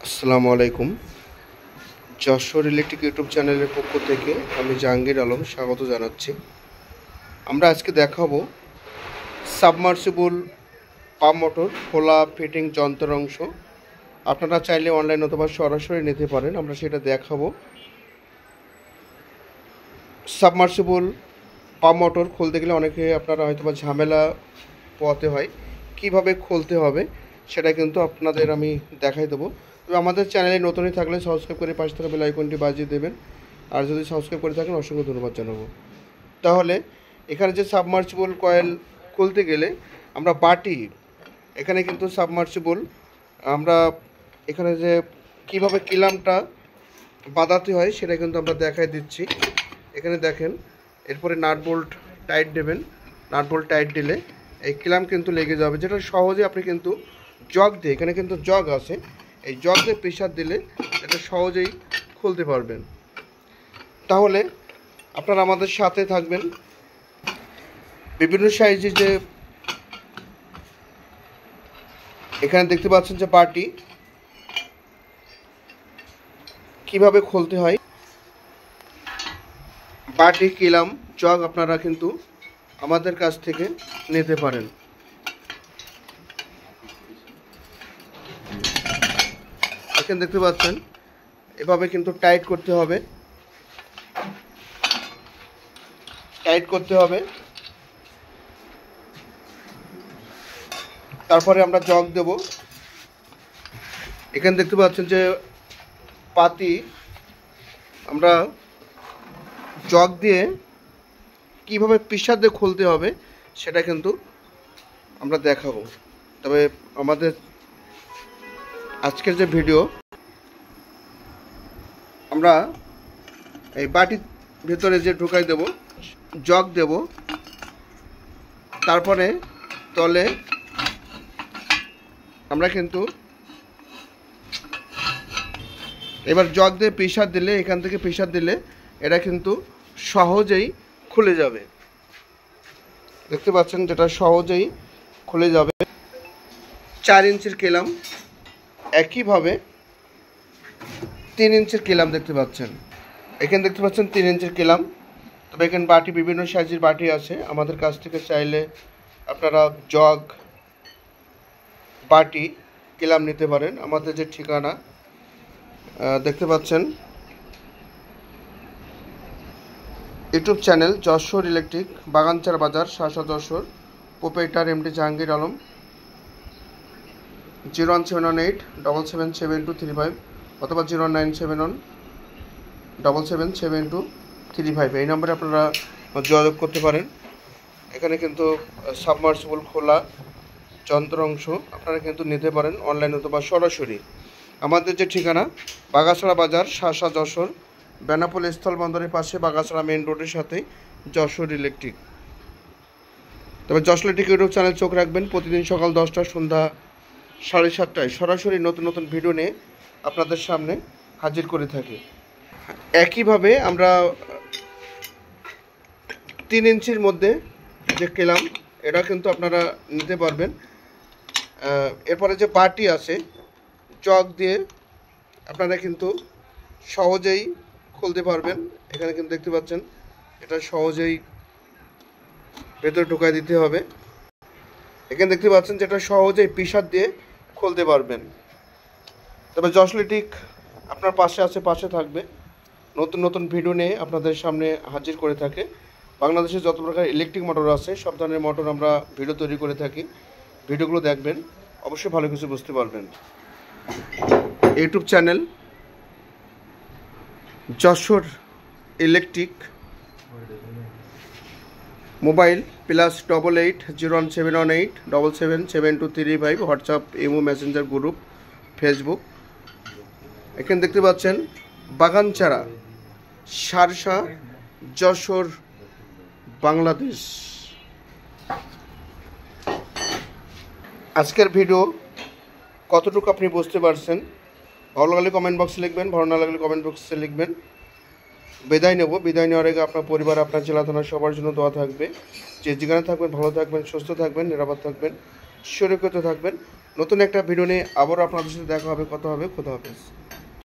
আসসালামু আলাইকুম। Jessore electric YouTube চ্যানেলের পক্ষ থেকে আমি জাহাঙ্গীর আলম স্বাগত জানাচ্ছি। আমরা আজকে দেখাবো সাবমার্সিবল পাম্প মোটর খোলা ফিটিং যন্ত্র অংশ। আপনারা চাইলে অনলাইন অথবা সরাসরি নিতে পারেন। আমরা সেটা দেখাবো। সাবমার্সিবল পাম্প মোটর খুলতে গেলে অনেকে আপনারা হয়তো বা ঝামেলা পোহাতে হয়, কিভাবে খুলতে হবে সেটা কিন্তু আপনাদের আমি দেখাই দেবো। তবে আমাদের চ্যানেলে নতুনই থাকলে সাবস্ক্রাইব করে পাশে থাকা বেল আইকনটি বাজিয়ে দেবেন। আর যদি সাবস্ক্রাইব করে থাকেন অসংখ্য ধন্যবাদ জানাবো। তাহলে এখানে যে সাবমার্সিবল কয়েল খুলতে গেলে আমরা বাটি, এখানে কিন্তু সাবমার্সিবল আমরা এখানে যে কিভাবে কিলামটা বাঁধাতে হয় সেটা কিন্তু আমরা দেখাই দিচ্ছি। এখানে দেখেন, এরপরে নাট বোল্ট টাইট দেবেন। নাট বোল্ট টাইট দিলে এই কিলাম কিন্তু লেগে যাবে, যেটা সহজে আপনি কিন্তু জগ দিয়ে, এখানে কিন্তু জগ আছে, এই জগ দিয়ে প্রেশার দিলে এটা সহজেই খুলতে পারবেন। তাহলে আপনারা আমাদের সাথে থাকবেন। বিভিন্ন সাইজের যে এখানে দেখতে পাচ্ছেন যে বাটি কিভাবে খুলতে হয়, বাটি কিলাম জগ আপনারা কিন্তু আমাদের কাছ থেকে নিতে পারেন। এখানে দেখতে পাচ্ছেন এভাবে কিন্তু টাইট করতে হবে, টাইট করতে হবে। তারপরে আমরা জগ দেব। এখানে দেখতে পাচ্ছেন যে পাতি আমরা জগ দিয়ে কিভাবে প্রেসার দিয়ে খুলতে হবে সেটা কিন্তু আমরা দেখাবো। তবে আমাদের আজকের যে ভিডিও, আমরা এই বাটির ভেতরে যে ঢুকাই দেব, জগ দেব, তারপরে তলে আমরা কিন্তু এবার জগ দিয়ে প্রেসার দিলে, এখান থেকে প্রেসার দিলে এটা কিন্তু সহজেই খুলে যাবে। দেখতে পাচ্ছেন যেটা সহজেই খুলে যাবে। 4 ইঞ্চির কেলাম, একইভাবে 3 ইঞ্চির কেলাম দেখতে পাচ্ছেন। এখানে দেখতে পাচ্ছেন 3 ইঞ্চির কেলাম। তবে এখানে বাটি বিভিন্ন সাইজের বাটি আছে। আমাদের কাছ থেকে চাইলে আপনারা জগ, বাটি, কেলাম নিতে পারেন। আমাদের যে ঠিকানা দেখতে পাচ্ছেন, ইউটিউব চ্যানেল যশোর ইলেকট্রিক, বাগানচার বাজার, শাসা যশোর। Proprietor MD Jahangir Alam. 01718777235 অথবা 09717777235 এই নম্বরে আপনারা যোগাযোগ করতে পারেন। এখানে কিন্তু সাবমার্সিবল খোলা যন্ত্র অংশ আপনারা কিন্তু নিতে পারেন অনলাইন অথবা সরাসরি। আমাদের যে ঠিকানা, বাগাছড়া বাজার, শাসা যশোর, বেনাপোল স্থলবন্দরের পাশে, বাগাছড়া মেইন রোডের সাথে যশোর ইলেকট্রিক। তবে যশোর ইলেকট্রিক ইউটিউব চ্যানেল চোখ রাখবেন। প্রতিদিন সকাল 10টা, সন্ধ্যা 7:30টায় সরাসরি নতুন নতুন ভিডিও নিয়ে আপনাদের সামনে হাজির করে থাকি। একইভাবে আমরা 3 ইঞ্চির মধ্যে যে কেলাম, এটা কিন্তু আপনারা নিতে পারবেন। এরপরে যে বাটি আছে, জগ দিয়ে আপনারা কিন্তু সহজেই খুলতে পারবেন। এখানে কিন্তু দেখতে পাচ্ছেন এটা সহজেই ভেতরে ঢুকাই দিতে হবে। এখানে দেখতে পাচ্ছেন যেটা সহজেই প্রেসার দিয়ে খুলতে পারবেন। তবে যশোর ইলেকট্রিক আপনার পাশে আছে, পাশে থাকবে। নতুন নতুন ভিডিও নিয়ে আপনাদের সামনে হাজির করে থাকে। বাংলাদেশে যত প্রকার ইলেকট্রিক মোটর আছে সব ধরনের মোটর আমরা ভিডিও তৈরি করে থাকি। ভিডিওগুলো দেখবেন, অবশ্যই ভালো কিছু বুঝতে পারবেন। YouTube channel Jessore electric. Mobile +88017187777235, WhatsApp, imo, Messenger group, Facebook. এখানে দেখতে পাচ্ছেন বাগানচারা, শার্শা, যশোর, বাংলাদেশ। আজকের ভিডিও কতটুকু আপনি বুঝতে পারছেন? ভালো লাগলে কমেন্ট বক্সে লিখবেন, ভালো না লাগলে কমেন্ট বক্সে লিখবেন। বিদায় নেব। বিদায় নেওয়ার আগে আপনার পরিবার, আপনার জেলা, থানা সবার জন্য দোয়া থাকবে। যে যেখানে থাকবেন ভালো থাকবেন, সুস্থ থাকবেন, নিরাপদ থাকবেন, সুরক্ষিত থাকবেন। নতুন একটা ভিডিও নিয়ে আবারও আপনাদের সাথে দেখা হবে, কথা হবে। খোদা হাফেজ।